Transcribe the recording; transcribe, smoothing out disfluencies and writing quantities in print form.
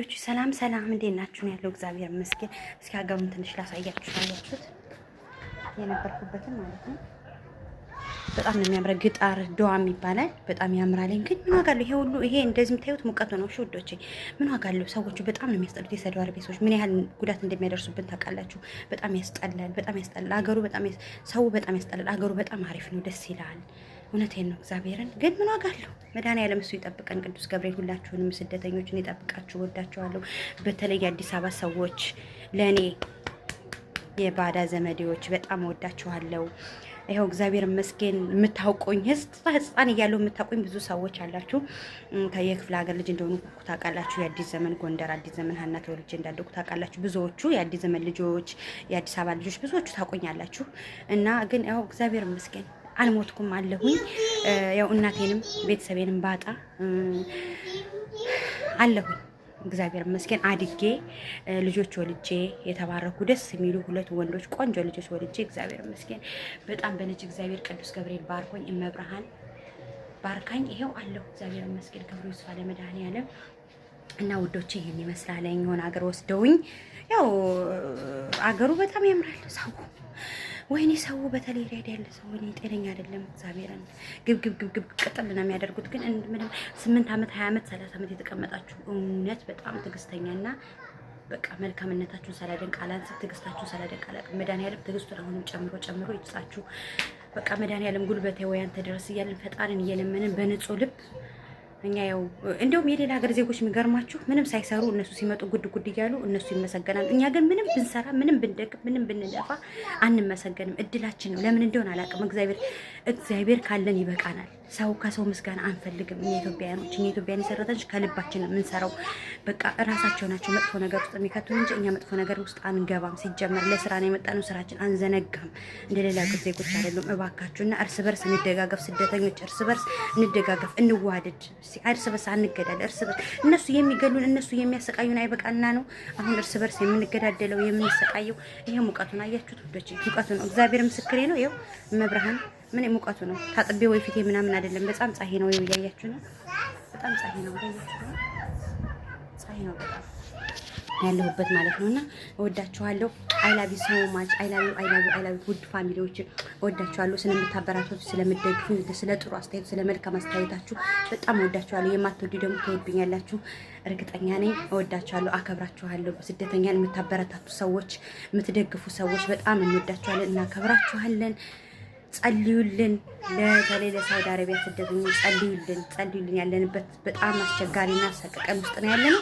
ውዶች ሰላም ሰላም፣ እንዴት ናችሁ? ያለው እግዚአብሔር ይመስገን። እስኪ ሀገሩን ትንሽ ላሳያችሁ። አያችሁት? የነበርኩበትን ማለት ነው። በጣም ነው የሚያምረው። ግጣር ዶዋም ይባላል። በጣም ያምራል። ግን ምን ዋጋ አለው ይሄ ሁሉ? ይሄ እንደዚህ የምታዩት ሙቀቱ ነው። እሺ ውዶቼ፣ ምን ዋጋ አለው? ሰዎቹ በጣም ነው የሚያስጠሉት። የሳውዲ አረቢያ ሰዎች ምን ያህል ጉዳት እንደሚያደርሱብን ታውቃላችሁ? በጣም ያስጠላል። በጣም ያስጠላል። አገሩ ሰው በጣም ያስጠላል። አገሩ በጣም አሪፍ ነው። ደስ ይላል። እውነቴን ነው እግዚአብሔርን። ግን ምን ዋጋ አለው? መድኃኒዓለም እሱ ይጠብቀን። ቅዱስ ገብርኤል ሁላችሁንም ስደተኞችን ይጠብቃችሁ። ወዳችኋለሁ። በተለይ የአዲስ አበባ ሰዎች፣ ለእኔ የባዳ ዘመዴዎች በጣም ወዳችኋለሁ። ይኸው እግዚአብሔር ይመስገን። የምታውቁኝ ህፃን እያለሁ የምታውቁኝ ብዙ ሰዎች አላችሁ። የክፍለ ሀገር ልጅ እንደሆኑ ታውቃላችሁ። የአዲስ ዘመን ጎንደር አዲስ ዘመን ሀና ተወልጄ እንዳደጉ ታውቃላችሁ። ብዙዎቹ የአዲስ ዘመን ልጆች፣ የአዲስ አበባ ልጆች ብዙዎቹ ታውቁኛላችሁ። እና ግን ያው እግዚአብሔር ይመስገን አልሞትኩም አለሁኝ። ያው እናቴንም ቤተሰቤንም ባጣ አለሁኝ። እግዚአብሔር ይመስገን አድጌ ልጆች ወልጄ የተባረኩ ደስ የሚሉ ሁለት ወንዶች ቆንጆ ልጆች ወልጄ እግዚአብሔር ይመስገን በጣም በልጅ እግዚአብሔር ቅዱስ ገብርኤል ባርኮኝ እመብርሃን ባርካኝ ይሄው አለሁ። እግዚአብሔር ይመስገን ክብሩ ይስፋ ለመድኃኒዓለም። እና ውዶቼ ይሄን ይመስላለኝ። የሆነ ሀገር ወስደውኝ ያው አገሩ በጣም ያምራል። ሰው ወይኔ ሰው በተለይ ሬድ ያለ ሰው ወይኔ ጤነኛ አይደለም። እግዚአብሔርን ግብ ቅጥል ነው የሚያደርጉት። ግን ምንም 8 ዓመት 20 ዓመት 30 ዓመት የተቀመጣችሁ እውነት በጣም ትዕግስተኛና በቃ መልካምነታችሁን ሳላደንቅ አላንስም፣ ትዕግስታችሁን ሳላደንቅ አላውቅም። መድኃኒዓለም ትዕግስቱን አሁንም ጨምሮ ይስጣችሁ። በቃ መድኃኒዓለም ጉልበቴ ወይ አንተ ድረስ እያልን ፈጣሪን እየለመንን በንጹህ ልብ እኛ ያው እንደውም የሌላ ሀገር ዜጎች የሚገርማችሁ ምንም ሳይሰሩ እነሱ ሲመጡ ጉድ እያሉ እነሱ ይመሰገናሉ። እኛ ግን ምንም ብንሰራ ምንም ብንደግፍ ምንም ብንለፋ አንመሰገንም። እድላችን ነው። ለምን እንደሆነ አላውቅም። እግዚአብሔር ካለን ይበቃናል። ሰው ከሰው ምስጋና አንፈልግም። እኛ ኢትዮጵያውያኖች ኢትዮጵያን የሰራተች ከልባችን ነው የምንሰራው። በቃ እራሳቸው ናቸው መጥፎ ነገር ውስጥ የሚከቱን እንጂ እኛ መጥፎ ነገር ውስጥ አንገባም። ሲጀመር ለስራ ነው የመጣነው። ስራችን አንዘነጋም። እንደሌላ ሀገር ዜጎች አይደሉም። እባካችሁና እርስ በርስ እንደጋገፍ። ስደተኞች እርስ በርስ እንደጋገፍ፣ እንዋደድ። እርስ በርስ አንገዳል። እርስ በርስ እነሱ የሚገሉን እነሱ የሚያሰቃዩን አይበቃና ነው አሁን እርስ በርስ የምንገዳደለው የምንሰቃየው። ይሄ ሙቀቱን አያችሁት ወዶች? ሙቀቱ ነው። እግዚአብሔር ምስክሬ ነው። ይኸው መብርሃን ምን ሙቀቱ ነው። ታጥቤ ወይ ፊቴ ምናምን አይደለም። በጣም ፀሐይ ነው። ይኸው እያያችሁ ነው። በጣም ፀሐይ ነው። እያያችሁ ነው። ፀሐይ ነው በጣም ያለሁበት ማለት ነውና እወዳችኋለሁ። አይ ላቭ ዩ ሶ ማች። አይ ላቭ ዩ ውድ ፋሚሊዎች እወዳችኋለሁ። ስለምታበራቱት፣ ስለምትደግፉ፣ ስለ ጥሩ አስተያየት፣ ስለ መልካም አስተያየታችሁ በጣም እወዳችኋለሁ። የማትወዱ ደግሞ ትወዱኛላችሁ እርግጠኛ ነኝ። እወዳችኋለሁ፣ አከብራችኋለሁ። ስደተኛን የምታበረታቱ ሰዎች፣ የምትደግፉ ሰዎች በጣም እንወዳችኋለን፣ እናከብራችኋለን። ጸልዩልን። ለተለይ ለሳውዲ አረቢያ ስደተኞች ጸልዩልን። ያለንበት በጣም አስቸጋሪና ሰቀቀን ውስጥ ነው ያለነው።